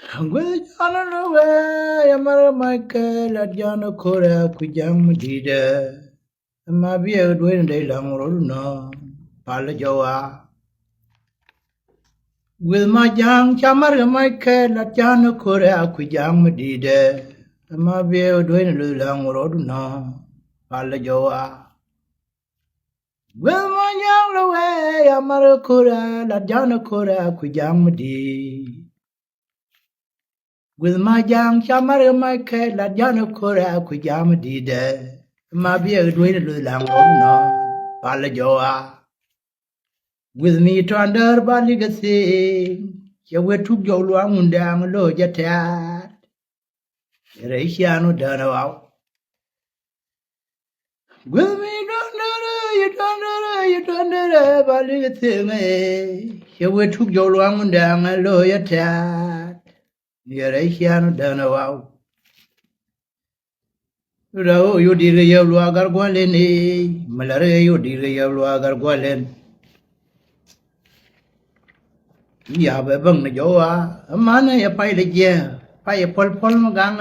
Gujana way, Amara Michael, at Jana Kora, Kujam Dida, Mabia doing de Lamoruna, Palajoa. With my young Chamara Michael, at Jana Kora, Kujam Dida, Mabia doing de Lamoruna, Palajoa. With my young way, Amara Kora, at Jana Kora, Kujam Dida. With my young chamar my cat la jana kora kujam dide. Ma be a dwin lang no pala joa. With me to under baligasi. Ya we took your long down low jatat. Ratiano done out. With me don't know baligasi. Ya we took your long down low jatat. Ratiano done out. Rao yo dire ya lu agar gwalen ni malare yo dire ya lu agar gwalen ya be bang na jo a mana ya pai le je pai pol pol ma gang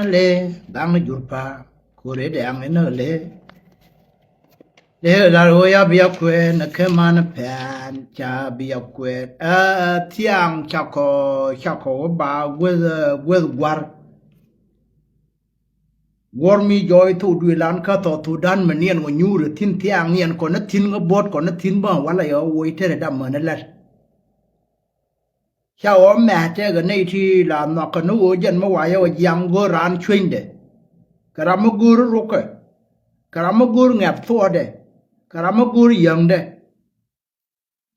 jurpa kore de ang na le la ro ya bia kwe na ke mana pan cha bia kwe a tiang chako ba with war Warmi joy to do lan ka to dan manien ngo nyur tin tiang nien ko na tin ngo bot ko na tin ba wala yo wo ite da man la cha o ma te ga nei ti la no ka no wo jen ma wa yo yang go ran chwin de karam gur ru ka karam gur ngap to de karam gur yang de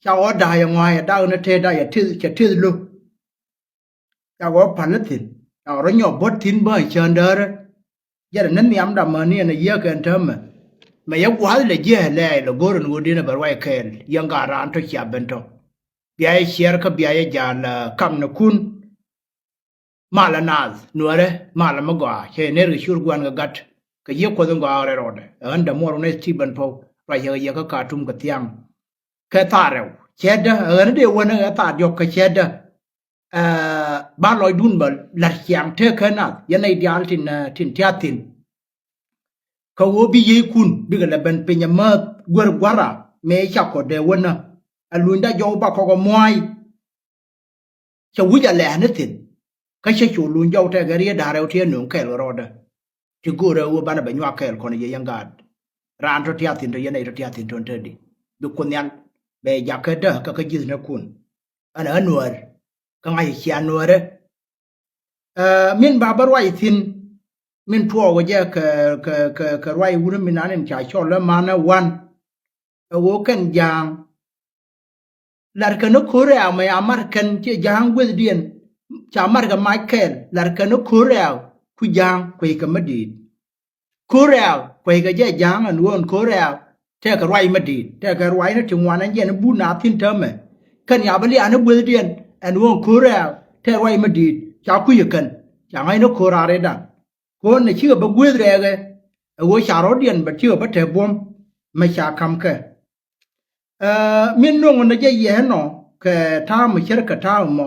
cha o da ya ngwa ya da na te da ya ti cha ti lu cha o pan na tin a ro nyo bot tin ba chen da giờ nên niệm đam mà này giờ cái thơm mà giờ quá là giờ lại là goren ngudi na barwai kael yang gara anto chia bento biaya share ka biaya jala kam na kun mala naz nuare mala magwa che ne ri shur gwan ga gat ka ye ko ngo are rode anda mor ne stiban po ra ye ka katum ka tiang ka tare cheda ane de wona ka ta yok ka cheda ba loy dun ba la chiang the kana yana ideal tin tiatin ka wo bi ye kun bi ga ben pe nyama gwara me cha ko de wona alunda jo ba ko moy cha wuja le ne tin ka che chu lun jo te ga ri da re tie nu ke ro da ti go re wo ba na ba nywa ke ko ne ye yanga ran to tiatin to yana to tiatin to ndi du kun yan be ja ka da ka jiz na kun ana anwar ka ngai chi anwar min ba bar wai tin min tuo go je ka wai wuri min anen cha cho la mana wan wo kan jang lar ka no kore ma amar kan che jang gwel dien cha mar ga michael lar ka no kore ku jang ku ka madid kore ku ga je jang an won kore te ka wai madid te ka wai na tin wan an je na bu na tin tame kan ya bali an gwel dien an won kore te wai madid cha ku ye kan cha ngai no kora re da ko ne chi ba gwel re ga wo cha ro dien ba chi ba te bom ma cha kam ka min no na je ye no ke ta mu cher ka ta mo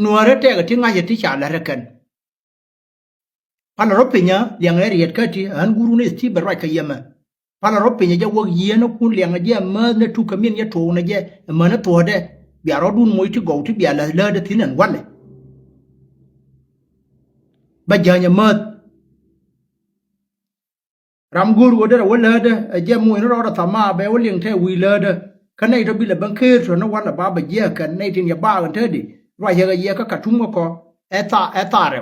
nuare te ga tinga ye ti cha la re kan pana ro pinya liang e riet ka ti an guru ne ti ba ra ka yema pana ro pinya je wo ye no kun liang je ma ne tu ka min ye to na je ma na to de bia ro dun mo ti go ti bia la de tin an wan ba ja nya ma ram gur wo de wo le de je mu no ro ta ma be wo liang te wi le de kan nei to bi le ban ke so no wan ba ba je kan nei tin ya ba kan te di ra ye ka ka tum ko eta re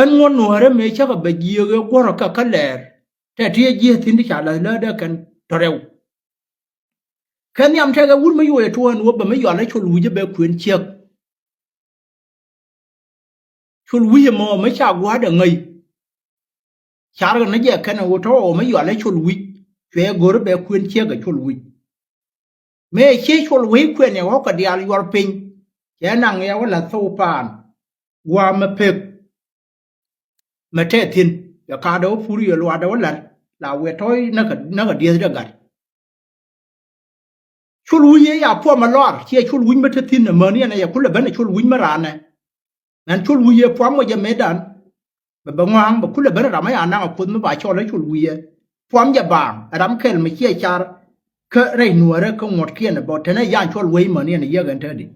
an ngon nuare me cha ka ba ji ge ko ro ka ka ler te ti je tin di cha la le de kan to rew kan yam te ga wul me yo e to an wo ba me yo la chul wu je be kwen chek chul wu ye mo me cha gwa de ngai char ga na je kan wo to me yo la chul wu che gor be kwen chek ga chul wu me che chul wu kwen ne wo ka dial yor pin che nang ya wa la so pan gwa me pek mà trẻ thiên ya ka do furi ya lo da wala la we toy na ka dia da gar ชุลวิญญาพวกมาลอดเชี่ยชุลวิญมาทินเมื่อเนี่ยนะอย่าคุณละเป็นชุลวิญมารานนะนั่นชุลวิญพวกมาจะไม่ดันแบบบางวันแบบคุณละเป็นเราไม่อ่านนั่งคุณมาบ่ายชอแล้วชุลวิญพวกจะบางรำเคิลไม่เชี่ยชาร์เคยไรหนัวเรื่องของหมดเขียนบอกท่านย่านชุลวิญมาเนี่ยนะเยอะกันเท่าดิ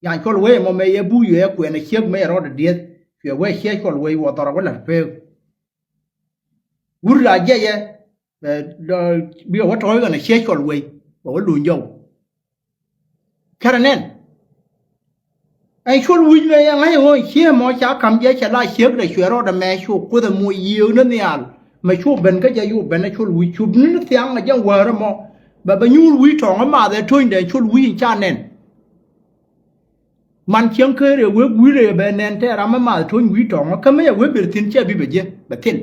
ย่านชุลวิญมันไม่ยบุยเยอะกว่าในเชี่ยไม่รอดเดียดเชื่อว่าเชี่ยชุลวิญว่าตระวันละเฟลวุฒิราเยอะเบี้ยวัดร้อยกันในเชี่ยชุลวิญบอกว่าลุนโยแค่นั้นไอ้ชุลวิญเลยยังไงโอ้ยเชี่ยหมอชาคำเยอะชะลาเชี่ยเลยช่วยรอดแม่ชูกูแต่มวยยิวนั่นเนี่ยไม่ชูเป็นก็จะอยู่เป็นไอ้ชุลวิญชุบนั่นเสียงยังเวอร์มอแบบยูวิถองมาแต่ทุ่งเดินชุลวิญชาเน้นมันเชียงเคยเรียกวิเรียบเน้นแต่เราไม่มาทุ่งวิถองก็ไม่อยากวิเบิดทิ้งเจ้าบิบเจแบบทิ้ง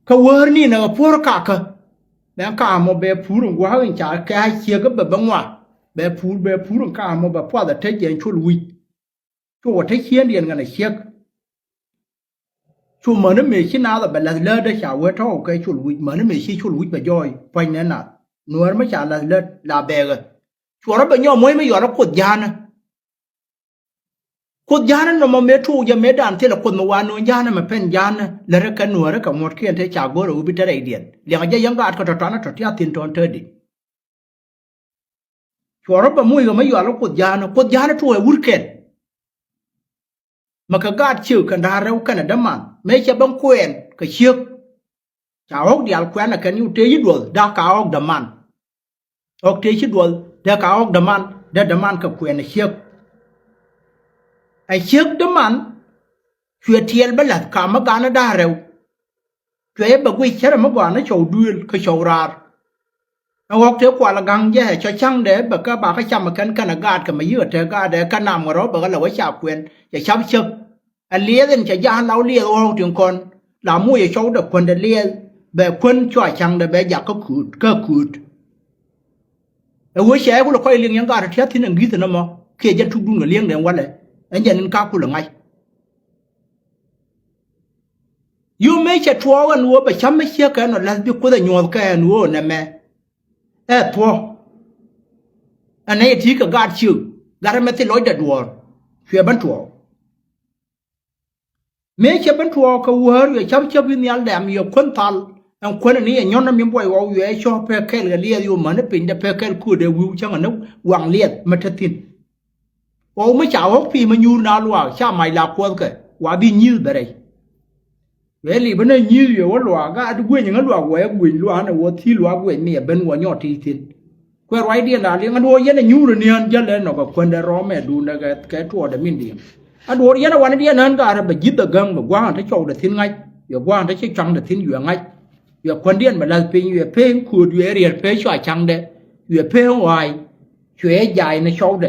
ก็เวอร์นี่นะพูดกักแล้วก็มาแบบพูดว่าให้จ่าแกให้เชียก็แบบบังว่าแบบพูดก็มาแบบพูดแต่เทียนชุลวิช่วยเทียนเดียนกันไอ้เชียช่วยเหมือนไม่ใช่น่าแต่แบบเลิศได้ชาวเวทเอาแกชุลวิเหมือนไม่ใช่ชุลวิแบบย่อยไปนั่นน่ะหน่วยไม่ใช่เลิศลาเบกช่วยเราแบบย่อมไม่ยอมเรากดยานะกดยานั้นเรามาเมทูยังไม่ด่านที่เราคนมาวานนยานะมันเป็นยานะแล้วก็หน่วยแล้วก็หมดเขียนที่ชาวโกเราบิดอะไรเดียนเลี้ยงยังก็อาจจะตอนนั้นที่อาทิตย์ตอนเธอดิช่วยเราแบบมุ่ยก็ไม่ยอมเรากดยานะช่วยวุ้นเข็นมันก็กาดชื่อกันดาเรากันดัมมันไม่ใช่บังควนก็เชื่อชาวฮอกเดียลควนกันอยู่เทียดวลดาก้าฮอกดัมมันออกเทียดวลดาก้าฮอกดัมมันดัมมันก็ควนเชื่อไอเชื่อดัมมันช่วยเทียนบัลลัดข้ามกันดาเราช่วยบักวิเชอร์มาก่อนนะชาวดูลก็ชาวราร์เอาออกเทียกว่าละกังแย่ชาวช่างเด็กบักก็บักให้จำมากันกันกาดกันมาเยอะเถอะกาดเด็กกันนำมาเราบักก็เราไว้ชาวควนอย่าช้ำเชื่ออันเลี้ยนจะยานเราเลี้ยเราถึงคนเรามุ่ยโชว์เด็กคนเลี้ยแบบคนช่วยช่างเด็กแบบอยากก็ขูดเอาไว้แชร์กูเราค่อยเลี้ยงยังการเทียบที่หนึ่งกี่ตัวนะมั้งเคยจะทุกดุนเลี้ยงเดี๋ยววันเลยอันยันนั่นก้าวกูหรือไงยูไม่ใช่ทัวร์กันวัวไปช้ำไม่เชื่อกันหรอกแล้วพี่กูจะโยนกันวัวนะแม่ทัวร์อันนี้ที่ก็การชื่อการไม่ติดร้อยเดือดวัวช่วยบรรทุกไม่ใช่บรรทุกเขาวัวอยู่ช้ำวิญญาณแหลมอยู่คนทัลอันคนนี้ย้อนน้ำยังบ่อยว่าอยู่ไอ้ชอบเพลเคลเลียอยู่มันเป็นแต่เพลเคลคู่เดียววิวช่างอันนั้นวางเลียดมาทัดทินโอ้ไม่เจ้าฮอกพี่มันอยู่นาลัวชาไม่ลาควงกันว่าบินยืดไปเลยเวลีบันนั้นยืดอยู่ว่าลัวก็อันกูยังงั้นลัวกูยังกูลัวนะว่าที่ลัวกูเนี่ยเป็นวัวยอดที่ทินกูไรเดียนอะไรงั้นวัวยันยูรเนียนยันเลยเนาะก็คนเดรอแม่ดูนะแกทัวร์เดมินเดียอันวัวยันวันเดียนั้นก็อะไรแบบยึดตะกังแบบว่าถ้าโจเดทินไงอย่าว่าถ้าใช้จังเดทินอยู่ไงอย่าคนเดียนมาแล้วเป็นอยู่เพ่งขูดอยู่เรียนเพ่งช่วยจังเดอยู่เพ่งวายช่วยใหญ่ในโชว์เด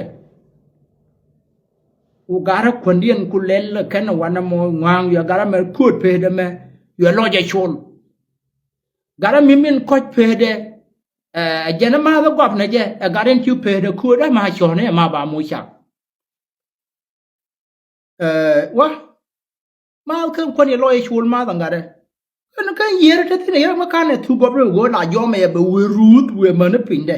อุการะคนเดียนกูเล่นเลยแค่นวันนั้นมองางอยู่การะมันขูดเพ่เดแม่อยู่รอใจชนการะมินคอยเพ่เดเจนมาแล้วก็เนี่ยเจ้การะคิวเพ่เดขูดได้มาชนเนี่ยมาบามูชักวะมาคือคนที่รอใจชนมาตั้งกันเลยนั่นก็เยอะที่เนี่ยมาการเนี่ยทุกคนรู้ว่าเรายอมไม่แบบวิรูดวิมันเป็นเด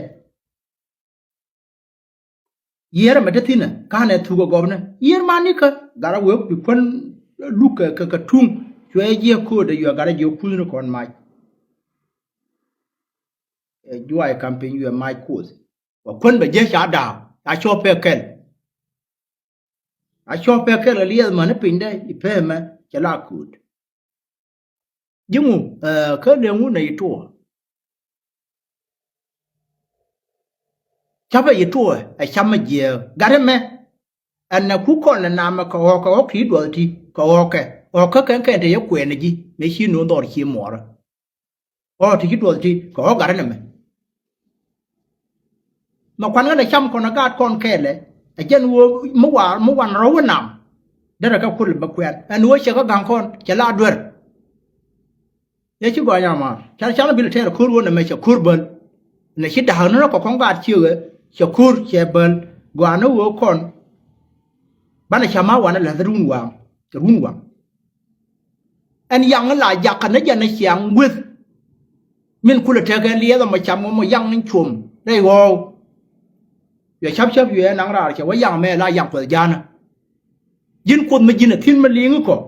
เยอะมาที่เนี่ยการเนี่ยทุกคนเนี่ยเยอะมานี่ก็การว่าเป็นคนลูกก็ทุ่งช่วยเยอะคู่เดียวการเยอะคู่นึกคนไม่ช่วยแคมเปญอยู่ไม่คู่ว่าคนแบบเยอะชาดาวอาชอบเปเกลเรียกมันเป็นได้อีเพ่มาจะลาคู่ยิ่งก็เรื่องในตัวชาวบ้านตัวไอ้ชาวมาเยอะการ์แม่อันนั้นคู่คนละนามาเขาคิดว่าที่เขากันที่ยกเว้นจีไม่ใช่หนูดอร์ขี้มัวร์ที่คิดว่าที่เขาการ์นั่นแม่มาควันกันในชาวคนอากาศคนแค่เลยไอ้เจ้าหนูเมื่อวานเราวันน้ำเดี๋ยวเราก็คุยแบบแควนอันนู้นเชื่อก็กังคนจะลาด้วยยังชิบะยังมาฉันบิลเทอร์คูร์วันนั้นไม่ใช่คูร์เบิลในชิดดาวนั้นก็คงการเชื่อจะคูร์เชื่อเบิลกว่านู้นคนบ้านชาวมาวันนั้นจะรุ่นวางอันยังนั้นหลายอยากกันนั้นยังในเสียงวิด miền khu là cái lia đó mà chăm mà yang nên chùm đây wow về chấp về nắng ra chỉ với yang mẹ la yang của gia nè dân quân mà dân là thiên mà liếng có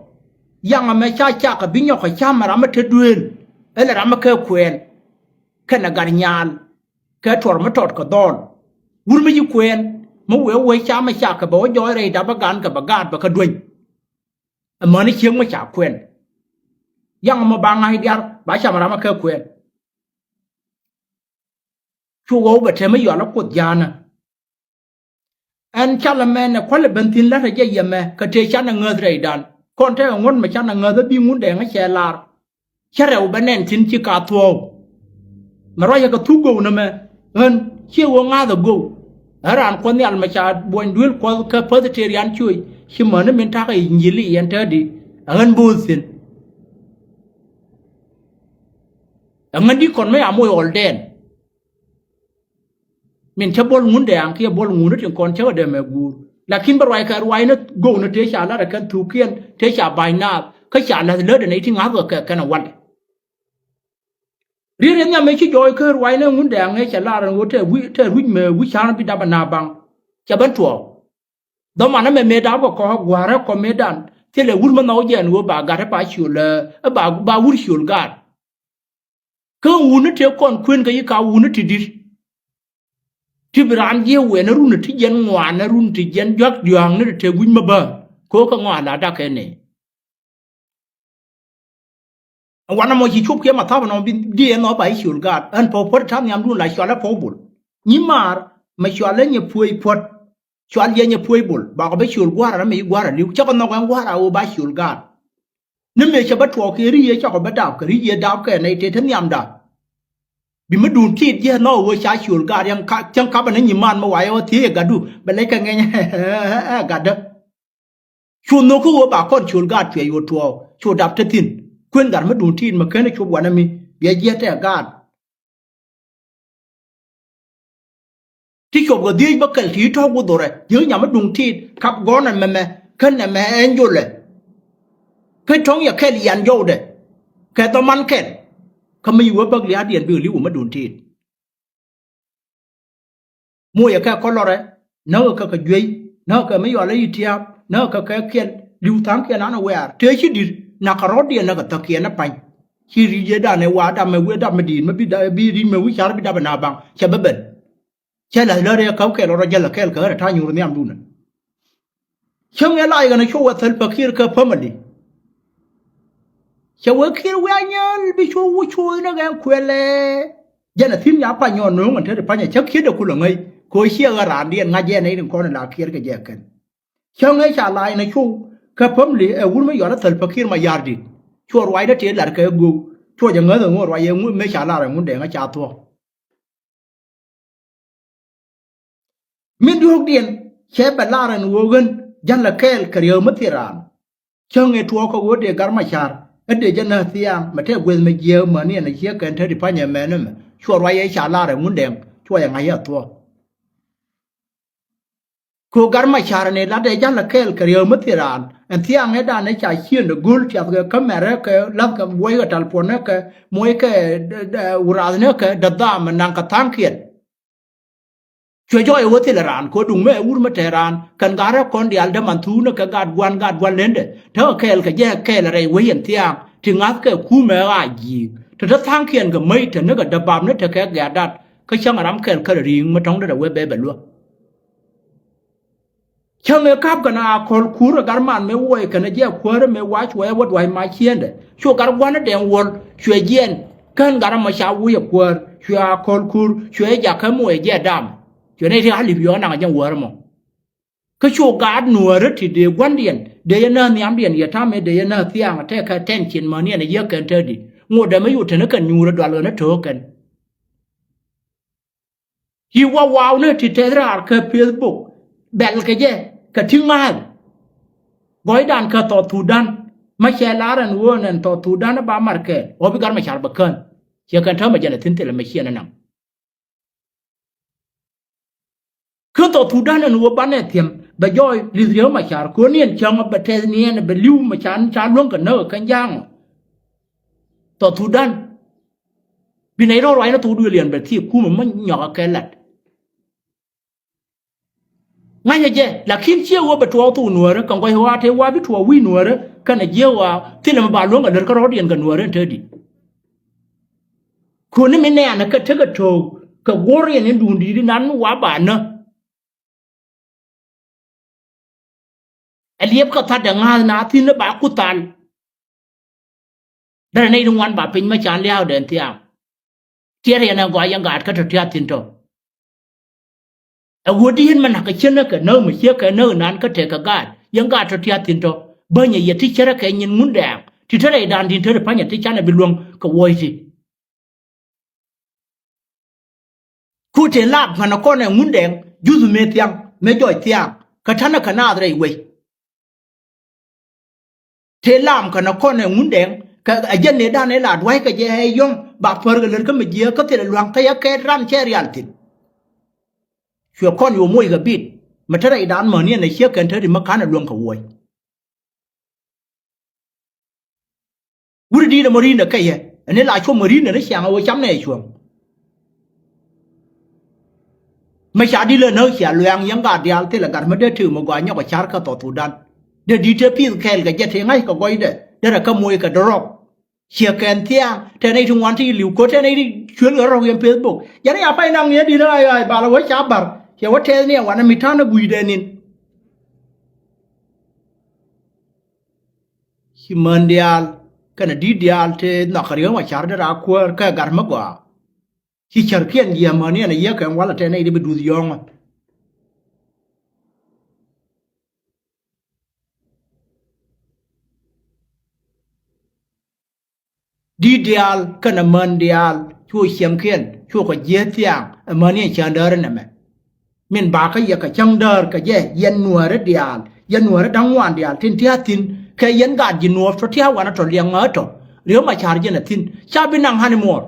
yang mà cha cái bình nhọc cái cha mà làm thế đuên ấy là làm cái quen cái là gạt nhàn cái thổi mà trọt cái đòn vun mà yêu quen mà quên cha mà cha cái bó giỏi này đã bắt gan cái bắt đuên mà nó chiếm mà cha quen yang mà bang ai đi bà cha mà làm cái quen chú gấu bật thêm mấy giờ nó cột già nè anh cha là mẹ nè quan là bên tin lá là gì mẹ cái trẻ cha là ngơ rồi đàn con trẻ ngon mà cha là ngơ đó bi muốn đèn cái xe la cha rồi bên này tin chỉ cả thua mà rồi cái thu gấu nè mẹ anh chưa có ngã được gấu ở anh con này mà cha buồn đuổi qua cái vegetarian chui khi mà nó mình thắc cái gì li anh thế đi anh buồn xin anh đi còn mấy à môi ổn đen mình chấp bol ngun de ang kia bol ngun nó còn chơi để mà gu lakin barwai ka rwai nó go nó thế chả là cái thu kiên thế chả bài na cái chả là lớn để này thì ngáp vào cái nào quan riêng nhà mấy cái joy cái rwai nó ngun de ang ấy chả là nó thế quý mà quý chả nó bị đập na bang chả bắn chuột đó mà nó mẹ đá vào có quả ra có mẹ đàn thế là quý mà nói gì nó bà gạt bà chịu là bà quý chịu gạt cái ngun nó thế còn khuyên cái gì cả ngun nó thì điที่ร้านเยี่ยวเวนะรุ่นที่ยันงวานนะรุ่นที่ยันยักยางนี่เทวินมาเบอโคก็งวานละได้แค่นี้วันนั้นมอชิชุบเกี่ยมาท้ามันเอาเดียนเอาไปชิวกัดอันพอพอท่านยามรุ่นหลายชวนแล้วพอบุญนี่มาไม่ชวนเล่นเนี่ยพูดพอดชวนเย็นเนี่ยพูดบุญบอกว่าไปชิวกว่าแล้วไม่กว่าแล้วเจ้าก็นอกกันว่าเราไปชิวกัดนี่ไม่ใช่บัตรทัวร์คือรีเจ้าก็บัตรดาวคือรีดาวแค่ในเทท่านยามดาบิมดูนที่เยอะน้อว่าชาชิวกายังจังคับอันนี้มันมาไว้ว่าที่กัดดูเป็นไรกันไงกัดเด้อชวนนกเขาบอกคนชิวกาเพียอยู่ทัวชวนดับเทินควนกันมาดูที่มาแค่ในชวนวันนั้นมีเบียเยอะแต่กัดที่ชวนก็ดีบักเกลที่ท้องกูตัวเลยเยอะอย่างมาดูที่ขับก้อนนั่นแม่ขึ้นนั่นแม่เอ็นอยู่เลยแค่ท้องอย่าแค่เรียนโย่เด้แค่ตัวมันแค่เขาไม่อยู่ว่าบักเลียเดียนบิวลิวมาดูทีมัวอย่าแค่คนละเลยน้าก็กระยุยน้าก็ไม่อยู่อะไรอยู่ที่อ่ะน้าก็แค่เขียนลิวทั้งเขียนนั้นเอาไว้อะเทชิดินักรถเดียนนักตะเกียนนับไปชีริเจดานในว่าดำไม่เวดำไม่ดีไม่บีดีไม่วิชาไม่ได้เป็นนาบังใช่ไหมเบนใช่เลยเลยเขาแค่เราจะละแค่เขาแต่ท่านอยู่ในอันดูนั่นช่างเงี้ยไล่กันในช่วงวันเสาร์พักคีร์ก็เพิ่มมาดีชาวคิดว่าเนี่ยไปช่วยนะแกคุยเลยยันทีมยาปัญญาหนุ่มมันเถอะปัญญาชักคิดเด็กคนละไงคุยเชี่ยกันร้านเดียนงานเย็นในหนึ่งคนละคิดกันแยกกันช่างไอ้ชาลายในช่วงก็เพิ่มเลยวุ่นไม่ยอมแล้วสัลพักคิดมายาดีช่วยไว้ได้เจริญหลักเกกูช่วยอย่างเงี้ยงวดไว้ยังไม่ชาลายงุ่นเด้งจ่าตัวมินดูเดียนเชฟเป็นลาเรนวัวกันยันละแค่กระเดียวมัธยรานช่างไอ้ทัวร์เขาวัวเดียการมาชาอันเดียจันทร์เสียงมาเทเวลมาเยี่ยมมาเนี่ยในเชี่ยกันเธอที่พันยาแม่นั่นช่วยไว้ไอ้ชาลาเรื่องมุนแดงช่วยยังไงอะตัวคูการมาชาเนี่ยลัดเดียจันละแค่กระเดียวมัธยรานอันเสียงให้ด้านในใจเชี่ยนกูลที่เอาก็แม่เรก็ลับกับวัยกับทัลปอนเนี่ยก็มวยก็อุราเนี่ยก็ดัดดามันนั่งกับทางเขียนช่วยย่อยวัฒนรานก็ดุงแม่อุรมาเทรานกันการะคนเดียลเดมันทูนก็กาดวันเลนเดเธอแค่ก็แยกแค่อะไรไว้ยันเที่ยงถึงงั้นก็คู่แม่ว่ายีถ้าทางเขียนก็ไม่ถึงนึกก็ดับบามนึกถ้าแค่แกดัดก็ช่างอารมณ์แค่ก็ริงมาท้องได้เว้ยแบบลัวช่างเอกครับกันอาคนคู่ระการมันไม่ไหวกันแยกคู่ระไม่ไหวช่วยวัดไว้มาเชียนเดช่วยการวันนั้นเดียววนช่วยเย็นกันการมาชาววุ้ยคู่ช่วยคนคู่ช่วยอยากขโมยแย่ดำช่วยในที่หาลิบย้อนนั่งยังวัวมั้งก็ช่วยการหนัวรถที่เดียววันเดียนเดียนเนอร์ยามเดียนอย่าทำให้เดียนเนอร์เสียงแท้แค่เต้นชินมาเนี่ยในเยอะเกินเธอดิงูเดิมไม่อยู่เธอเนี่ยกันยูระดวนเลยนะเธอกันฮิวว้าวเนี่ยที่เทสราเคยเฟซบุ๊กแบลกันเย่กันทิ้งมาบ่อยดันก็ต่อทูดันไม่ใช่ลารันวัวนั่นต่อทูดันนะบ้ามาร์เก็ตโอ้พิการไม่ชาร์บกันเชื่อกันเธอไม่จะได้ทิ้งเตลไม่เชื่อนั่นคือต่อทูดันนั่นวัวบ้านเนี่ยเทียมบะย่อยลิเรียวมาชาร์คนเนี่ยช่างมาประเทศนี้เนี่ยบะลิ้วมาชาร์ล่วงกันเนอกันย่างต่อทูดัน bi nei ro rai na tu du lian be ti ku ma nyo ka lat ngay je la kim chia wo be to tu nuore kan ko wa te wa bi to wi nuore kan je wa ti le ba lo ga ka ro dien kan nuore te di ko ni me ne ana ka te ka to ka wori ne du di nan wa ba na aliep ka ta da nga na ti ne ba ku tan da nei dun wan ba pin ma chan liao den tiang tie re na gwa yang ga ka to tia tin to a wodi hin man ka chena ka no mu che ka no nan ka te ka ga yang ga to tia tin to ba nya ye ti chera ka nyin mun da ti tere dan din tere pa nya ti chana bi luong ka woi ti ku te lab man ko ne mun den juzu me tiang me joy tiang ka thana ka na dre we te lam ka na ko ne mun den ka ajen ne dan ne la dwai ka je he yong ba per ga ler ka me je ka te luang ka ya ke ran che rial tin chua con yo moi ga bit ma tare dan ma ne che kan tare ma kana luang ka woi wuri di da mori na kai ye ne la chu mori ne xiang wo cham ne chuang ma sha di le no xia luang yang ga dial te la gar ma de tu ma gwa nya ka char ka to tu dan de di te pi kel ga je te ngai ka goi de ra ka moi ka drop chia ken tia te nei thung wan ti liu ko te nei chuen ga ro yem Facebook ya ne apa nang ye di na ai ba la wo cha bar che wo te ne wan mi ta na gui de nin hi mondial kana di dial te na khariyo ma char de ra ko ka gar ma gwa hi char kien ye ma ne ye kan wala te nei di bi du yong đi dial kana man dial chu xiêm kien chu ko ye tiang ma ne chan dar na me min ba ka ye ka chang dar ka ye yen nuar dial yen nuar dang wan dial tin tia tin ka yen ga ji nuar so tia wan to liang ma to rio ma char je na tin cha bi nang hani mor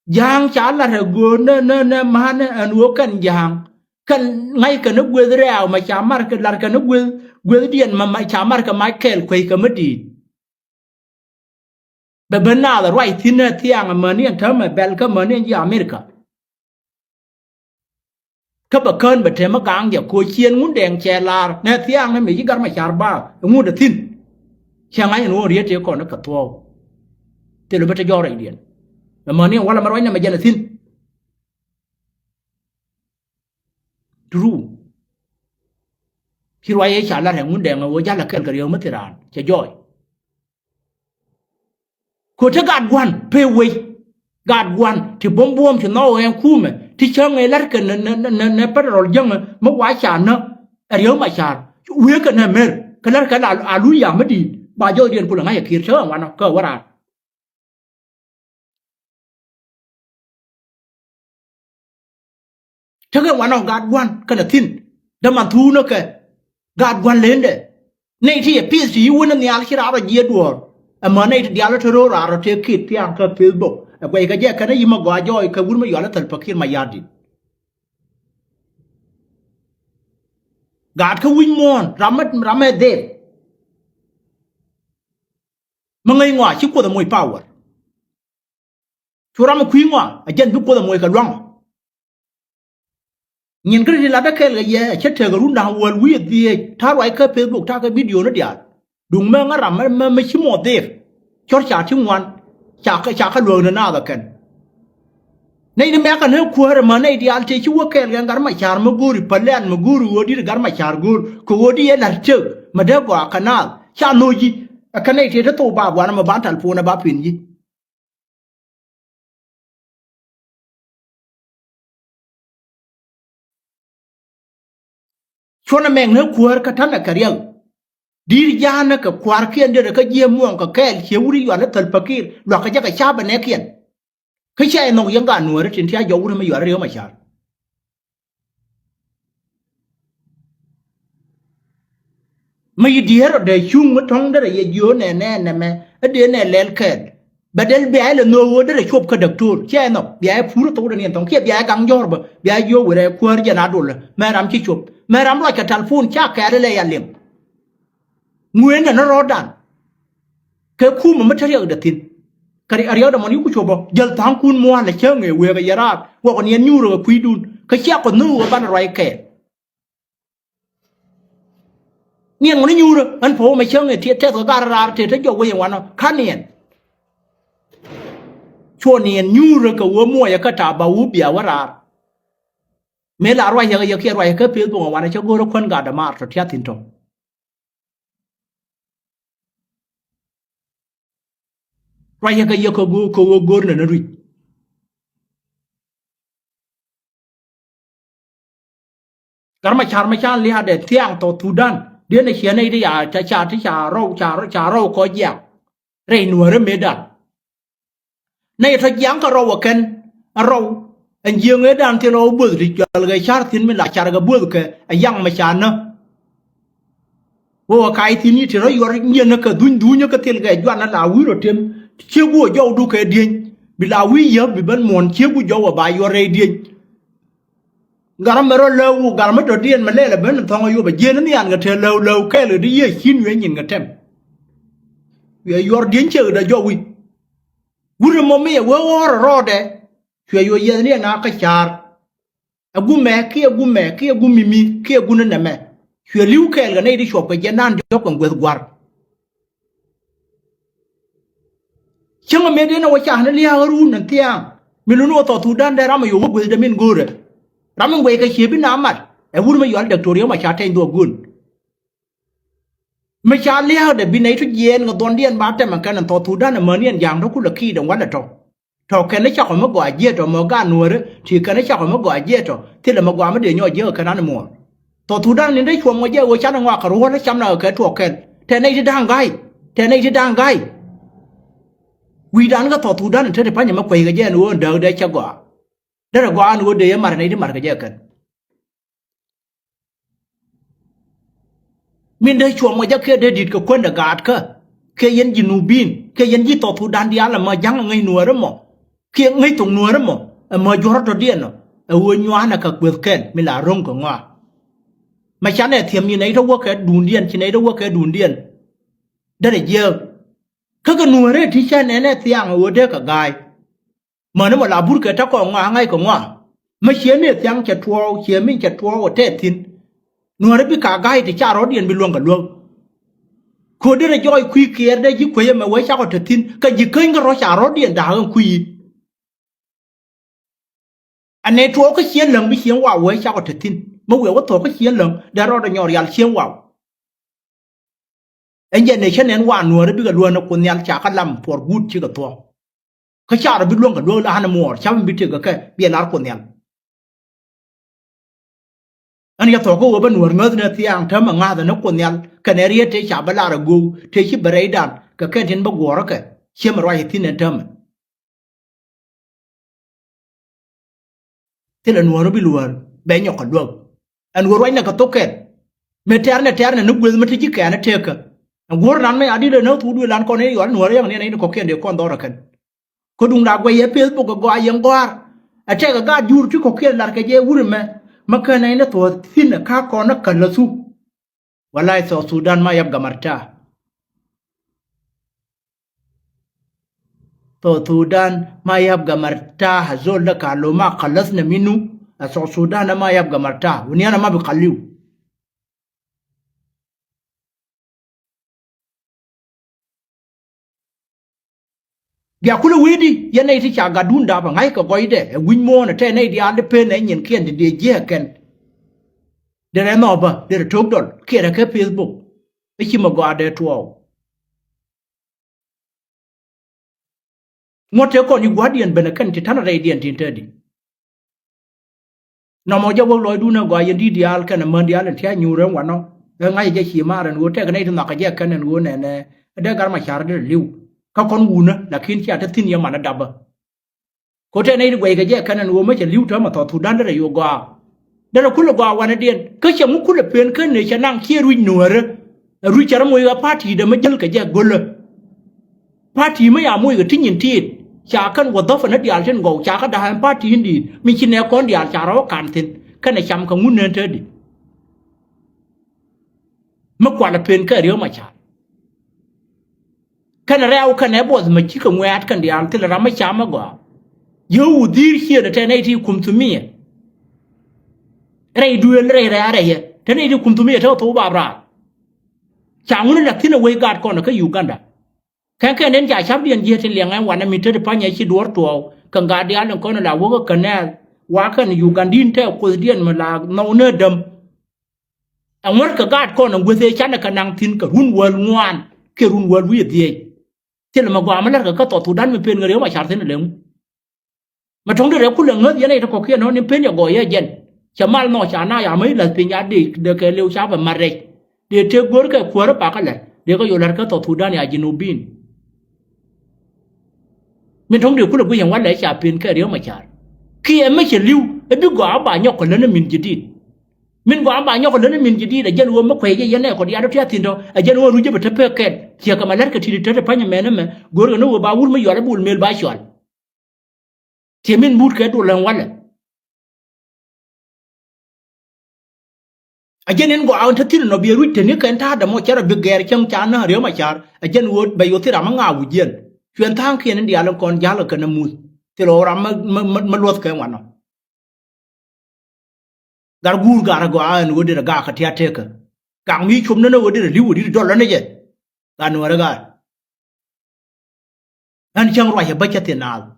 yang cha la re go na ma na an wo kan yang kan ngai ka no gwe real ma cha mar ka lar ka no gwe dien ma cha mar ka Michael kwei ka madi be bana la right tin tiang ma ne ta ma bel ka ma ne ya America ka ba kan ba te ma gang ya ko chien ngun deng che lar ne tiang ne mi gar ma char ba ngu de tin chang ai no rie te ko na ka to te lo ba te yo re dien ma ne wala ma roi na ma jana tin true khi roye cha la ngun deng wo ja la kel ka yo ma tiran che joy ko te gad wan pe we gad wan ti bom bom ti no en kume ti chang e lar ka na parol jang ma wa cha na ariyo ma cha we ka na mer ka lar ka la alu ya ma di ba jo dien ku la ngai kir che wan ka wara te ga wan gad wan ka na tin da man thu no ka gad wan len de nei ti pi si wona ni al kira ra ye duor ama nei ti dialo to ra ra te kit tiang ka Facebook ko ga je ka na yima gwa joy ka wur ma yo la tal pakir ma yadi gad ka win mon ramet de ma ngai ngwa chi ko da moi power chura ma kwi ngwa a jen du ko da moi ka lwang nhìn cái gì là đã kêu là gì chết theo cái lúc nào vừa quý gì tháo lại cái Facebook tháo cái video nó điệt đúng mà ngã rằm mà chỉ một đẹp cho trả chim ngoan trả cái luồng nào đó cần này đi mẹ cái nước quơ mà này đi ăn chơi chúa kêu cái gắn mà chả mà guri palen mà guru đi gắn mà chả guru cô đi là chơi mà đeo quả cái nào chả nuôi gì cái này thì nó tổ bà quan mà bán thành phố nó bán pin gì cho nên mình nước quơ cái thằng là cái riêng đi ra nó cái quạt kia để cái dưa muông cái kẹo chiếu đi vào nó thật bạc kia loại cái cái cha bên này kia cái cha nóยังกันnuôi trên thế giới nó mới vào riêng mà cha mấy đứa rồi để chung cái thằng đó là dưa nè mà cái đứa này lên kẹt badal biya là nuôi đó là chụp cái đặc thù cha nó biya phú nó tôi đây thằng kia biya căng gió rồi biya vô về quạt ra nào rồi mà làm chi chụp mà làm lại cái telephone cha cái đấy là liền nguyên là nó rõ đàn ke ku ma material da tin kari ariya da mani ku chobo jal tan kun mo la chenge we ga yarat wa ko nyen nyuro ku idun ka cia ko nu ban roi ke nyen ngoni nyuro an po ma chenge tie te so gar rar te jo we wan kan nyen cho nyen nyuro ka wo mo ya ka ta ba u bia warar me la roi ya ke roi ka pe bo wan cha go ro kon ga da mar to tia tin to roi ka ye ko go na ri karma char li ha de tiang to tudan dia ne chia nei de ya cha ro ko ya re nu re me da nei tha yang ka ro wa ken ro en yeng e dan te ro bu ri jal ga char tin me la char ga bu ke yang ma cha na wo kai tin ni te ro yor ni na ka dun ka tel ga jwan na la wi ro tem che bu jo du ke din bi la wi ye bi ban mon che bu jo wa ba yo re din garam mero lewu garam to dien ma lele ben thong yu ba jen ni an ga te lew ke le di ye chin ye nyin ga tem ye yor dien che da jo wi wure mo me we wor ro de che yo ye ni na ka char agu me ki agu mimi ki agu na me che liu ke ga ne di shop ga jenan do ko ngwe gwar chama me de na wa cha na li ha ru na tiang mi lu no to tu dan de ram yo gwe de min gore ramen gwe ka chebi na mat e wur ma yol doctorio ma cha ten do gun ma cha le ha de bi nei tu yen ngo don dien ba te man kan to tu dan ma nien yang do ku la ki de wan to ken ne cha ko ma gwa je to mo ga nuore ti kan ne cha ko ma gwa je to ti le ma gwa ma de nyo je ka na mo to tu dan ni dai chom ngo je wo cha na ngwa ka ro na cham na ka to ken te nei ti dang gai wi dan ga to tu dan te de pa nya ma kwe ga je no de de cha gwa dara gwa an wo de mar nei di mar ga je kan min dai chuo mo ja ke de dit ko kon da gat ka ke yen ji nu bin ke yen ji to thu dan dia la ma jang ngai nu ra mo ke ngai tung nu ra mo ma jo ro to dien no wo nywa na ka kwet ken mi la rong ko ngwa ma cha ne thiem ni nei to wo ke dun dien chi nei to wo ke dun dien dara je ka nu re ti cha ne ne tiang wo de ka gai mà nó mà là bút cái chắc còn ngang ngay còn ngang mà xé miệt tiếng chặt thua xé mình chặt thua ở tết tin nửa đấy bị cả gai thì cha rõ điện bị luôn cả luôn cô đây là do quy kia đây chứ quy mà với sao có thật tin cái gì kênh cái rõ cha rõ điện đã hơn quy anh này thua cái xé lần bị xé vào với sao có thật tin mà vừa có thua cái xé lần đã rõ là nhỏ rial xé vào anh giờ này cho nên vào nửa đấy bị cái luôn nó còn nhà cha cái làm for good chứ cái thua cái cha bị luôn cả luôn là hắn mua cha bị thiệt cái bị lار còn nhà anh ya thoko wo ban wor ngod na tiang ta ma nga da no ko nyal kanaria te cha bala ra go te chi bereidan ka ka tin ba goro ka chem roi tin en tam te la nuoro bi luar be nyo ka dog an wor wai na ka token me terne no gwe ma ti ka na te ka wor nan me adi le no tu du lan ko ne yo nuoro yang ne ko ken de kon do ra kan ko dung da gwe ye Facebook go ayang gwar a te ka ga jur ti ko ken lar ka je wur me maka na ina to thin ka ko na kalasu wallahi so Sudan ma yab gamarta to Sudan ma yab gamarta hazol la kalo ma khalasna minu so Sudan ma yab gamarta wani ana ma bi khaliu ya kula wedi yana iti cha gadunda ba ngai ka goide win mo na te nei di ande pe nei nyen kien de je ken de no ba de tok dol kera ka Facebook e chi ma gwa de tuo ngote ko ni guardian bena kan ti tan radiant intedi no mo ja wo loy du na gwa yendi dial kan man dial ti anyu ren wano ngai je chi ma ran wo te ka nei na ka je kan wo ne ne de gar ma char de liu ka kon wuna lakin cha ta tin ya mana daba ko te nei gwe ga je kan wo ma che liu ta ma to tu dan de yo gwa de la kula gwa wana dien ka che mu kula pen kan ne cha nang chi ru nuore ru cha mo ga party de ma jel ka je gol party ma ya mo ga tin yin ti cha kan wo do fa na dial chen go cha ka da han party ndi mi chi ne kon dial cha ro kan tin kan ne cham ka ngun ne te di ma kwa la pen ka rio ma cha kan rew kan e boz ma chika ngwat kan di am til rama chama go yo dir here da tane ti kum to me rei duel rei re ye tane ti kum to me to ba bra changun na tin we gat kon ka Uganda kan kan den ja chap dien je ti liang an wan mi te pa nya chi dor to kan ga dia lan kon la wo kan na wa kan Ugandin te ko dien ma la no ne dam angor ka gat kon ngwe se chan ka nang tin ka run wal ngwan ke run wal wi die ti la ma gwa ma la ka to tu dan mi pen ngare ma char tin le mà trong đó cũng là ngớt vậy này nó có kia nó nên bên nhà gọi vậy dân chả mal nó chả na ya mấy lần tiền nhà đi được cái liêu cháo và mặt đấy để chơi gối cái quơ đó bạc cái này để có nhiều lần cái tổ thủ đan nhà Jinubin mình trong điều cũng là cái hàng quán để chả tiền cái điều mà chả khi em mới chỉ liêu em biết gọi bà nhóc còn lớn mình chỉ đi mình gọi bà nhóc còn lớn mình chỉ đi là dân uống mất khỏe vậy này còn đi ăn đó tiền đâu dân uống rồi chứ bị thấp cái chỉ có mà lát cái thì thấp phải nhà mẹ nó mà gối cái nó bà uống mới gọi nó buồn mệt bà chọn thì mình bút cái đồ lần quan này ở trên nên gọi anh thấy nó bị rút thì nếu cái thằng đó mà chả là bị ghé trong chán nó nếu mà chả ở trên uất bây giờ thì làm ngào bụi diện chuyện thang kia nên đi ăn con giá là cái nấm mút thì lo làm mà luộc cái món nào gar gur gar gọi anh uất là gà khát thiệt cái càng mi chum nó uất là liu đi đó là này chứ gan nó là gà anh chẳng rồi bây giờ tiền nào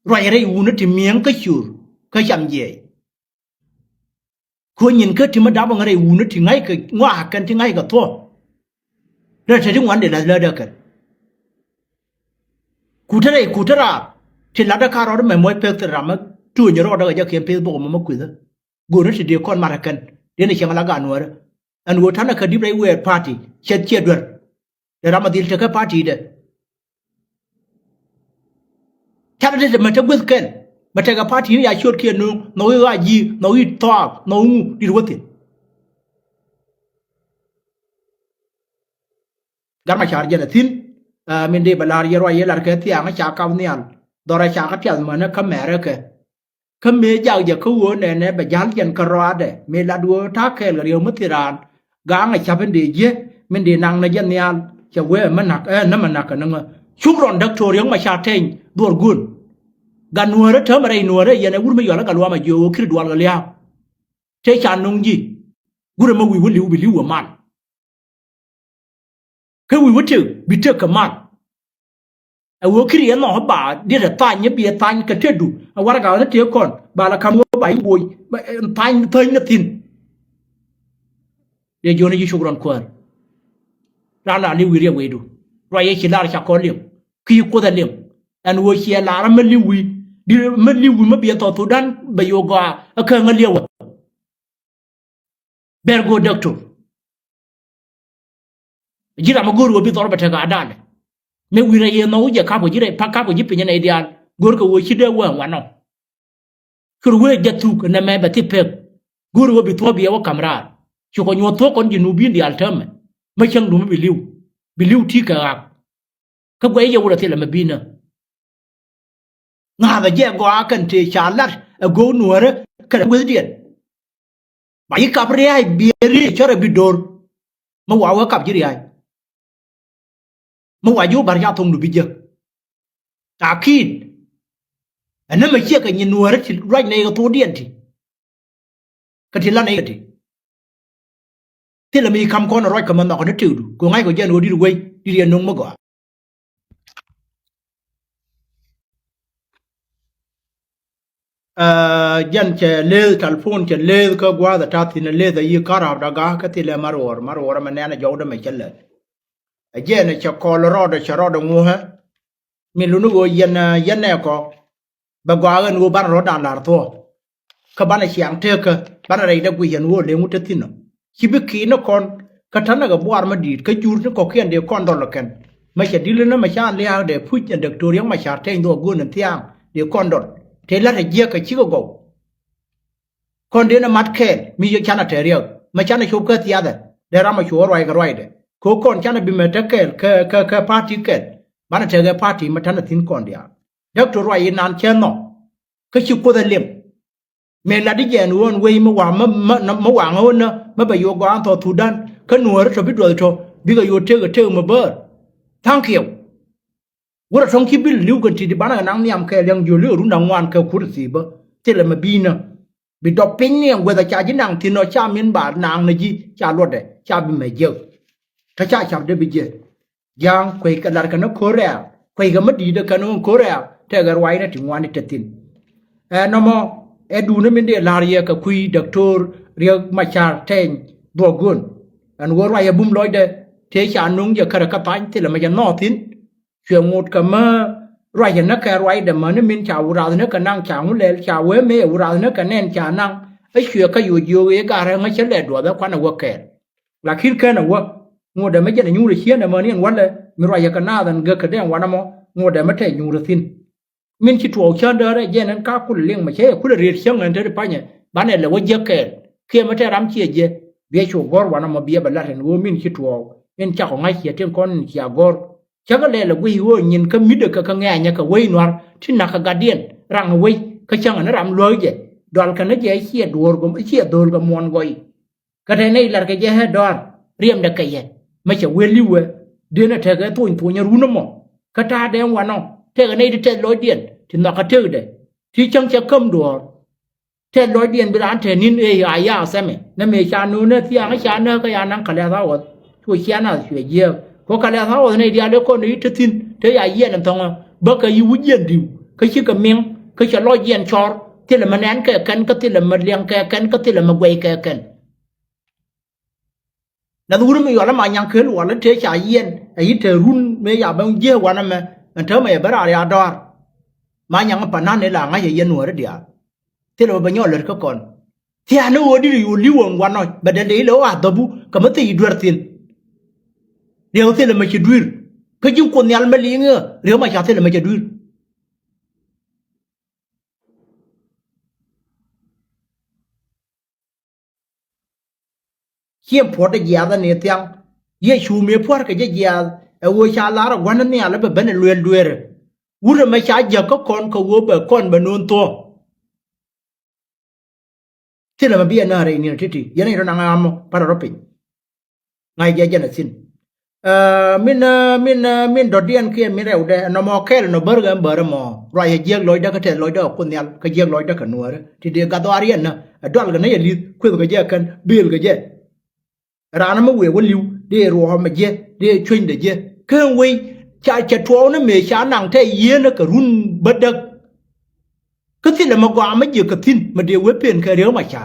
rồi đây uống nó thì miếng cái chur cái chăm gì cô nhìn cái thì mà đáp bằng cái uống nó thì ngay cái ngoa cái thì ngay cái thua rồi sẽ chúng anh để là được cái cụ thể ra thì là đã caro đó mà mới phê từ ra mà chui nhớ đó cái kiếm phê bộ mà quỳ đó cô nó thì điều con mà cái đến này xem là gan nữa anh uống thằng nó cái đi đây uống party chết được để làm mà đi chơi cái party đấyถ้าได้จะมาจะเบิดกันมาจะกับพาร์ทีนี่อยากชวนเขียนนู้น้อยว่ายีน้อยทอน้อยดีรู้ติการมาชาร์จเนี่ยทิ้งมันได้บลารีรอยลาร์เกที่อ่างชาคำเนี่ยดอร์ชาคัดยันมันนะขมแม่เกขมเมียอยากจะเขาวัวเนี่ยแบบยันยันกระราเดเมลาดัวทักเคลเรียวมุติรานกางไอชาเป็นดีเย่มันดีนางในยันเนี่ยจะเว้มันหนักนั่นมันหนักกันนึงชุกรอนดักทัวร์ยังมาชาเทงดวลกุนกันนัวระเธอมาได้นัวระยันไอ้วุ้นไม่ยอมแล้วกันว่ามาโยคิดดวลกันแล้วใช้ชานงจีกุนมาวิวลิวบิลิวมันแค่วิวถือบิเตอร์กับมันไอ้วัวคิดยันหน่อบ่าเดี๋ยวตายเนี่ยเบียตายกันเท่ดูเอาว่าเราเนี่ยเที่ยวก่อนบ่าละคำว่าใบบุยตายเธอเนี่ยทิ้งเดี๋ยวโยนให้ชุกรอนควรร้านนี้วิเรียวิดูรอยชิลาร์ชักคอเลี้ยงขี้โคตรเลี้ยงอันวัวเชียลาร์มันลิวิดิมันลิวิมันเบียต่อตัวดันใบโยกาเคยเงินเลี้ยวเบอร์โกด็อกเตอร์จีรามากูรู้ว่าพี่ตัวเราไปเทกาดันไม่วิเรียนน้อยจะข้าพจีเรพักข้าพจีเป็นยังไงเดียนกูรู้ว่าชิดเดียววันนั้นคือว่าจะถูกนั่นแม่แบบที่เพ็กกูรู้ว่าพี่ตัวเบียว่าคำราช่วยคนยัวตัวคนยินูบินเดียร์เทอมไม่ช่างดูไม่บิลิวที่กากเขาไว้ยังว่าที่เราไม่บินนะงาแต่แย่กว่ากันที่ชาลัดกูนัวร์กันเวทีไปกับเรียเบียร์ชอบบิดดอร์มาว่ากับจีเรียมาว่าอยู่บาร์ยาทงดูบิจตาคิดอันนั้นไม่เชื่อกันยินนัวร์ที่ไรในกับตัวเดียนที่กันที่ละในกันที่เรามีคำคนอะไรกับมันนอกนั้นถือดูกูง่ายกว่าเจนวัวดีดูไว้ดีเรียนนุ่งมากกว่ายันเชลเลย์ทัลโฟนเชลเลย์ก็กว่าแต่ทัดที่นั่นเลย์แต่ยี่คาราบดากาก็ที่เลมารอร์มันเนี่ยนะจอดไม่เชลเลยเจนจะคอลรอดจะรอดงูฮะมีลุนูยันเนี่ยก็บางกว่ากันงูบ้านรถด่านหลาตัวก็บ้านเชียงเทกบ้านอะไรได้กุยยันวัวเลี้ยงมุตตินคิดขี้นคนกระทันนักบัวมาดีก็จูนก็เขียนเดียวก้อนดอลลาร์กันไม่ใช่ดีเลยนะไม่ใช่เลี้ยงเดี๋ยวพูดอย่างเด็กตัวเลี้ยงไม่ใช่เท่งตัวกุนเที่ยงเดี๋ยวก้อนดอลเทเลอร์เยี่ยกับชิโกโกคนเดียนมัดแค่มีอยู่ชั้นเทเรียไม่ชั้นชูเกตียาเดเดี๋ยวเรามาชัวร์ไรกันไรเดโคคนชั้นบิมเตเกลเคพาร์ตี้เกลบ้านเทเกพาร์ตี้มาชั้นทิ้งก่อนเดียวเด็กตัวไรนานเชนโนก็ชิโกเดเลียมเมลาดิเจนวนเวย์มาว่ามาว่าเงินนะมาไปโยกอันต่อทุดันก็หนัวรถบิดตัวโต biga yo te ma ber thank you wora thong ki bil liu kan ti di bana nang niam ke yang yo liu ru nang wan ke kursi ba tele ma bina bi do pin ni ngwe da cha ji nang ti no cha min ba nang na ji cha lo de cha bi me je ta cha de bi je yang kwe ka lar kan ko re kwe ga ma di de kan ko re te ga wai na ti wan te tin no mo edu ne min de lar ye ka kui doctor riek ma char ten bogun an wor wa ya bum loy de te cha nung ya kara ka pan ti la ma ya no tin chwe ngot ka ma ra ya na ka roi de ma ne min cha ura ne ka nang cha ngu le cha we me ura ne ka nen cha nang ai chwe ka yu ye ka ra ma che le do da kwa na wa ke la kin ka na wa ngo de ma je na nyu le chie na ma ni an wa le mi ra ya ka na dan ga ka de wa na mo ngo de ma te nyu le tin min chi tuo chan da re je nan ka ku leng ma che ku le ri chen an te pa nya ba ne le wo je ke ma te ram chi je be chu gor wa na ma bia ba la ren wo min chi tuo en cha ko ngai chi ten kon chi gor cha ga le wi wo nyin ka mi de ka nga nya ka wei nwar ti na ka gadien rang wei ka chang na ram lo je dol ka na je chi dor go chi dor go mon goi ka te nei lar ka je he dor riem da ka ye ma che we li we de na te ga tu nya ru no mo ka ta de wa no te ga nei te lo dien ti na ka te de ti chang cha kam dor te lo dien bi ran te nin e ya ya sa me na me cha nu ne ti ang cha na ka ya nang ka le da wo tu chia na xue ye ko ka le da wo ne dia le ko ni te tin te ya ye na tong ba ka yu yen diu ka chi ka meng ka cha lo yen chor ti le ma nan ka kan ka ti le ma liang ka kan ka ti le ma gwei ka kan na du mi yo la ma nyang ke lo la te cha yen ai te run me ya ba ye wa na me an te me ba ra ya dor ma nyang pa na ne la nga ye yen wo re dia te lo ba nyo le ka kon ti anu wo di yu li won wa no ba de le lo a do bu ka ma ti dur tin điều thế là mà chỉ đuổi cái chung quần nhà mà lý ngơ điều mà chả thế là mà chỉ đuổi khiêm phật cái gì đó này tiếng ye chú mẹ phật cái gì đó ở ngoài xa lá rồi quan này là bên này luyện luyện u rồi mà chả giờ có con con bên nôn to thế là mà bây giờ nó này nè thế thì giờ này nó đang làm para rồi ngay giờ nó xin min dodian kia mi reu de no mo kel no burger ber mo ra ye jeg loy da ka te loy da kun yal ka jeg loy da ka nuore ti de ga do arian na dol ga ne li ku ga je kan bil ga je rana ma we woliu de ro ha ma je de chwin de je kan we cha cha tuo na me cha nang te ye na ka run badak ka ti le ma gwa ma je ka tin ma de we pen ka re ma cha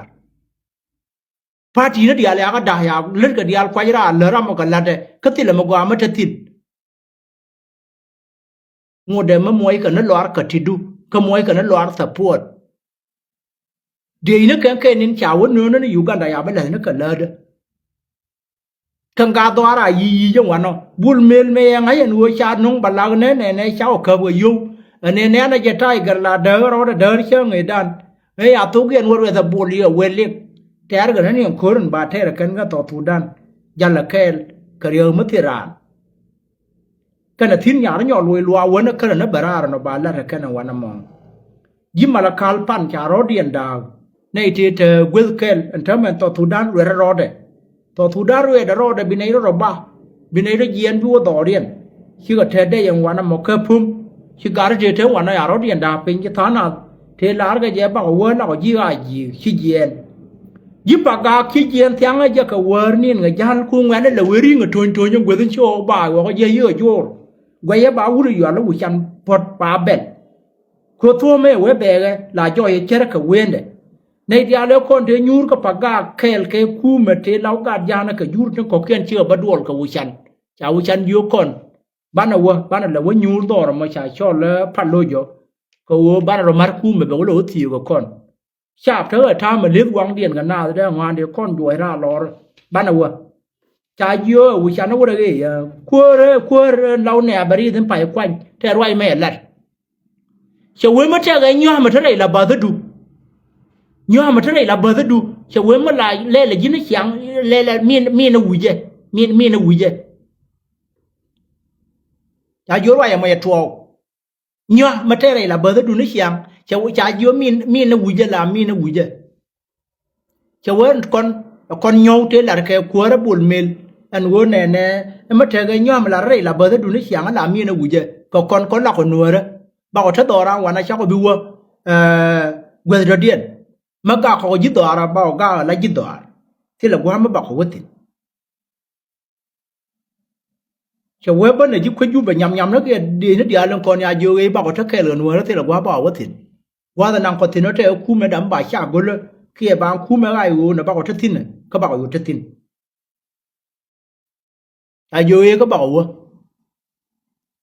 party na dia la ga da ya ler ga dia kwa ra le ra mo ka la de ka ti le ma gwa ma te tin ngo de ma moy ka na lor ka ti du ka moy ka na lor support de ina kan ke nin cha won no na Uganda ya ba la na ka la de kan ga do ara yi jong wa no bul mel me ya ngai nu cha nong ba la ne cha ka bo yu ne na je tai gar la de ro de che ngai dan e ya tu gen wo da bul ye we le ter ga ni ko ron ba te ra kan ga to tu dan ya la kel ka rio ma ti ran kana tin nya ro lo lo wa na kana na bara no ba la ra kana wa na mo yi mala kal pan cha ro dien da nei ti te wil kel an ta men to tu dan we ro de to tu da ro de ro de bi nei ro ba bi nei ro yen bu do dien chi ga te de yang wa na mo ka phum chi ga ro de te wa na ya ro dien da pin chi tha na thế là cái gì bảo quên nó có gì à gì khi diện giúp bà gà khi diện tiếng ấy giờ cái quên nên người dân khu ngoại đó là quên đi người thôn thôn nhưng quên đến chỗ bà có gì ở chỗ quay bà uống rồi là uống chăn bọt bà bẹn cô thua mấy quay bè là cho ấy chết cái quên đấy này thì alo con thế nhur cái bà gà kẹl cái khu mà thế lão gà già nó cái nhur nó có kiên chưa bắt đuổi cái uống chăn vô con ban đầu là quên nhur đó mà chả cho là phát lôi vô cô ban đầu mar khu mà bảo lỗ thiêu của con chạp thế ở tham mà liếc quăng điện cái nào đấy ngoan để con đuổi ra lò ban đầu chả dưa uống chăn nó có cái cua lâu nè bà đi đến phải quanh thế rồi mẹ lật chờ quên mất cái nhau mà thế này là bà thứ đủ nhau mà thế này là bà thứ đủ chờ quên mất lại lên là dính nó chẳng lên là miên nó uống gì miên nó uống gì chả dưa rồi mà trâu nhớ mà thế này là bờ đất đun nước xiang cháu cha dứa min nó uống là min nó uống cháu con nhau thế là cái cua nó buồn mền an wo ne ma te ga nyom la re la ba du ni xiang la mi na wuje ko kon la ko nuore ba ko ta dora wana cha ko bi wo gwe do dien ma ga ko ji dora ba ga la ji dora ti la gwa ma ba ko wotin che we ba ne ji ko ju ba nyam no ke di ne dia lon kon ya jo e ba ko ta ke lo nuore ti la gwa ba wotin wa da nan ko tin no te ku me dam ba cha go le kia ba ku me ga yu na ba ko ta tin ka ba ko yu ta tin a yo e ka ba wo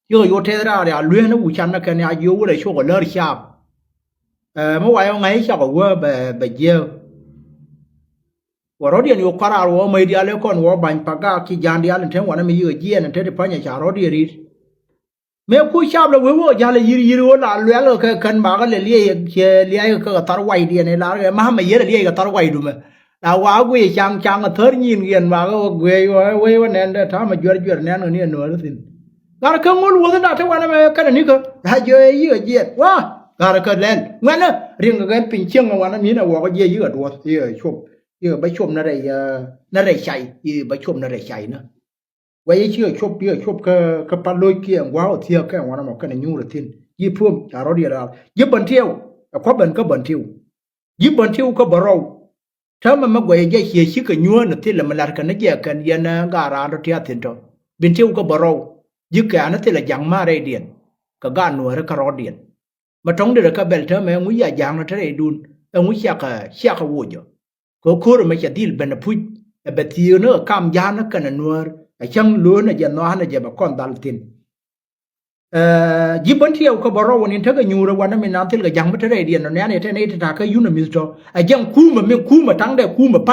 yo te ra ya lue na wu chan na ka ne a yo le sho ko le sha mo wa yo ngai sha ko wo ba je wo ro dia yo para wo mai dia le kon wo ban pa ga ki jan dia le ten wa na mi yo je na te pa nya cha ro dia ri me ku sha le wo ja le yiri wo la lue le ka kan ba ga le le ka tar wai dia ne la ma ma ye le ka tar wai du me la wa gwe chang thar nyin yen ma go gwe we nen da ta ma jwer nen ni no le tin gar ka ngol wo da ta wa na me ka ni ko ha je yi je wa gar ka len ngwan na ring ga pin chiang wa na mi na wo ga je yi ga do ye chop ye ba chop na re chai ye ba chop na re chai na wa ye chi chop ka pa loi kia wa o thia ka wa na mo ka na nyu le tin yi phum ta ro dia la yi ban thieu ko ban ka ban thieu yi ban thieu ka baroถ้ามันมากว่าจะเหี้ยชิกยัวนั่นที่ละมันลากันนั่นแยกกันยันการาร์ที่อาทิตย์ต่อบินเที่ยวก็บราวยึกแกนั่นที่ละยังมาเรเดียนก็การนัวหรือก็รอเดียนมาท้องเดือดก็เบลเธอแม่งุยยังนั่นที่เรดูนงุยเสียกวัวจ้ะก็คู่เราไม่จะดีลเป็นพุทธแบบที่เนื้อคำยานักกันนัวช่างล้วนจะนัวนั่นจะแบบก้อนดัลตินยิบันเที่ยวก็บราววันนี้ถ้าก็ยูระวันนั้นไม่นานที่ละยังไม่ได้เรียนนั่นเนี่ยที่นี่ที่ทาก็ยูนมิสโตยังคู่มาทั้งเด็กคู่มาไป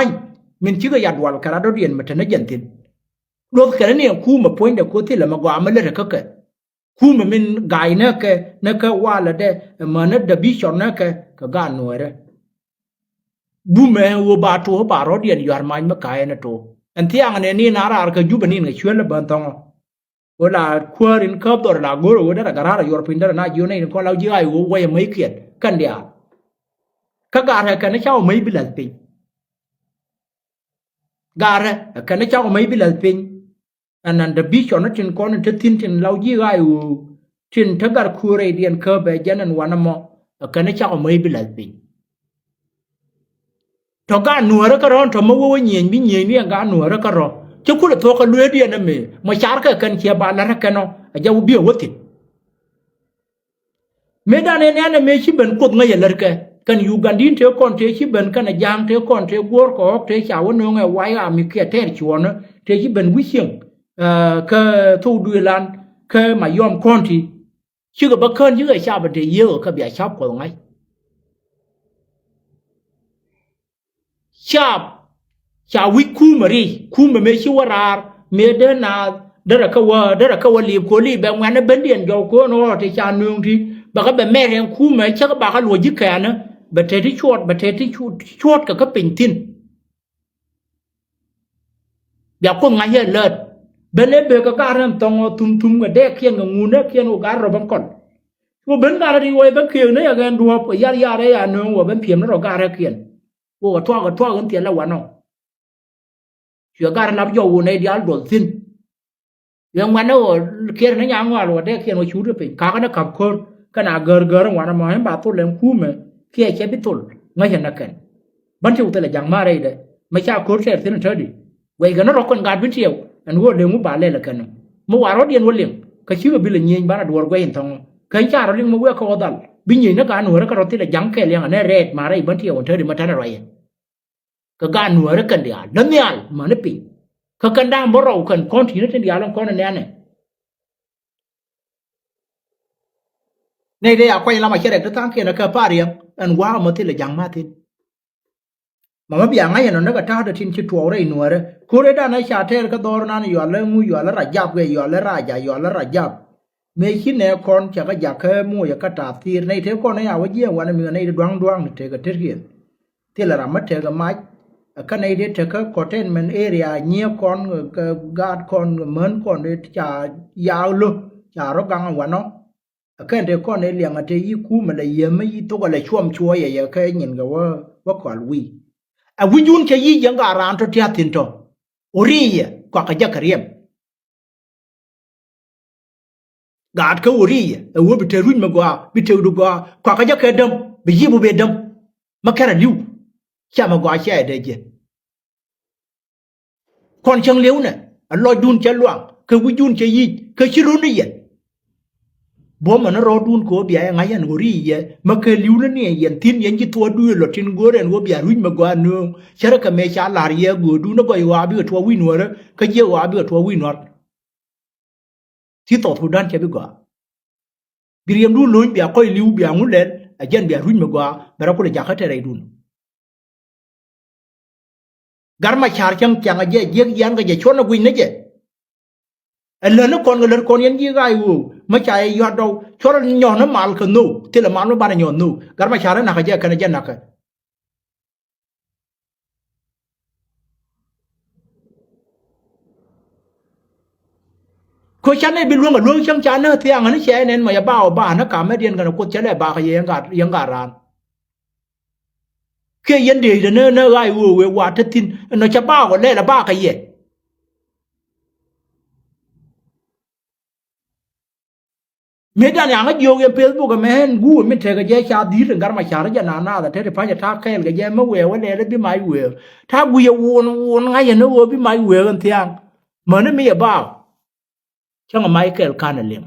มันชื่อก็ยัดวัลคาราโดเรียนมาที่นั่นยันตินรถกันเนี่ยคู่มาพอยต์เด็กคู่ที่ละมากว่ามันเลยก็แค่คู่มันไกเนี่ยก็ว่าละเด้มันนั่นเดบิชอนเนี่ยก็การนัวเลยบูมเองว่าบาตัวบารถเรียนยาร์มันไม่ไกลนะตัวอันที่อันนี้นาราก็ยูบันนี่ก็ช่วยละบันทองเวลาควารินขับตัวละกูรู้ว่าได้การอะไรยูโรปินได้นะยูนี่คนเราจะไอ้วัวยังไม่เขียนกันเดียก็การอะไรกันนี่เจ้าไม่บิลล์ปิงการอะไรกันนี่เจ้าไม่บิลล์ปิงอันนั้นเดบิชอนนั่นจินคนนั่นจะทิ้งเราจะไอ้วัวจินถ้าการควารินเดียนขับไปยันนั้นวันนั้นมอกันนี่เจ้าไม่บิลล์ปิงถ้าการหนัวแล้วก็ร้อนถ้ามาวัวเงียบเนี่ยการหนัวแล้วก็ร้อนจะคุณตัวกันเลยเดียนนั่นเองมาชาร์กกันเขียบาลาร์กันเนาะจะวุบเบี้ยวติเมื่อดานเนี่ยนะเมื่อชิบันกดเงยลาร์กันยูกันดินเทอคอนเทชิบันกันยางเทอคอนเทกัวก็เทชาวน์งไว้อามีเขียเทอชวนเทชิบันวิเชียงก็ทูดูแลนก็มายอมคอนทีชื่อกับบัคเคิลชื่อไอ้ชาบันเทเยอะก็เบียชอบกว่าไงชาวิคูมารีคูมาเมชิวราร์เมเดนาเดรักว่าลีบโคลีแบบงั้นเป็นเดียนเดียวก็นอที่ชาหนึ่งที่บักแบบแม่เรียงคูมาชักบักหลวยึกแขนนะบัดเทที่ชวดก็เป็นทินเดี๋ยวก็ง่ายเลิศเบลเบก็การเริ่มตองทุ่มกับเด็กเขียนกับงูเด็กเขียนกับการเราบังก่อนว่าเป็นการดีไว้เป็นเขียนเนี่ยกันดูว่าญาได้อันนึงว่าเป็นเพียงแล้วเราการเขียนว่าทั่วกันเตียนแล้ววันน้องเชื่อการรับโยว์ในเดียร์โดดสิ้นยังวันนั้นเขียนในยังว่าได้เขียนว่าชูด้วยเป็นข้ากันนะขับคนกันอาเกอร์วันนั้นมาให้บาตุเลี้ยงคู่มั้ยเขียนแค่พิทุลไม่เห็นนักกันบันทึกแต่ละอย่างมาได้เลยไม่ใช่คนเสียสิ้นเท่าดีไว้กันนั้นเราคนการพิเศษอันว่าเลี้ยงมุบาเล่ละกันเมื่อวานเราเรียนว่าเลี้ยงก็ชื่อว่าบิลเงียนบ้านดูว่าเห็นทองกันจ้าเราเลี้ยงมาเว้ยเขาดัลบินยินนักการหัวแล้วก็เราที่ละยังแค่เลี้ยงอันนี้เรดมาได้บันทึกวันเท่าดีมาทันอะไรก็การหัวแล้วกันเดียวนั่นเนี่ยมันนี่ปีก็กันดังบ่เรากันคนที่นั่นเดียวแล้วคนนั้นเนี่ยในเรื่องความละมาเชื่อเด็กตั้งเกี่ยนกับป้าเรียงอันว่ามาที่ละยังมาที่มาเบียงไงอย่างนั้นก็ท้าจะทิ้งชิดตัวอะไรหนัวเลยคุณได้ด้านในชาเทอร์ก็ดอร์นั่นอยู่แล้วงูอยู่แล้วระยับอยู่แล้วราชอยู่แล้วระยับไม่คิดเนี่ยคนจะก็อยากแค่มูอยากก็ตัดทีในเท่าคนในเอาไว้เยี่ยมวันนี้ในดวงเท่ากับเท่าเกี่ยนที่ละรามัดเท่ากับไม้ก็ในเรื่องของ containment area เงี้ยคนguard คนเหมือนคนจะยาวลุจะรบกังวันน้องก็ในเรื่องคนในเรื่องที่ยี่คู่มันเลยยังไม่ยี่ตัวก็เลยช่วงช่วยอย่างแค่เห็นกับว่าก่อนวิยุนแค่ยี่ยังการานตัวที่ติดต่อโอรี kwa ka jakariem gad ka wori e wo biteru me gwa biteru gwa kwa ka jakadam bi yibu be dam makara liu cha ma gwa cha de je kon chang liu ne a lo dun cha luang ka wi dun cha yi ka chiru ne ye bo ma na ro dun ko bia nga yan wori ye ma ka liu ne ne yen tin yen ji to du lo tin go ren wo bia ru me gwa no chara ka me cha lar ye go du no go wa bi to wi no re ka je wa bi to wi no ti to thu dan cha bi gwa biriam du loñ bia koy liu bia ngulen a jen bia ruñ me gwa bara ko le jakate ray dun garma char chang chang je yan ga je chona guin ne je ella no kon yan ji ga yu ma cha yo do chora nyo na mal ka no te la mal ba na nyo no garma char na ka je kana je na ka ko chane bi luong chang cha na thiang na che nen ma ya ba na ka me dien kana ko chale ba ka yang ga ran ke yen de ne ga yu we wa ta tin no cha ba ko le la ba ka ye me dan yang yo ge Facebook me hen gu me te ga je cha di ren gar ma cha ra na na da te pa ja ta ke ga je ma we wa le bi mai we ta gu ye won nga ye no bi mai we gan thiang ma ne me ya ba chang mai ke kan lem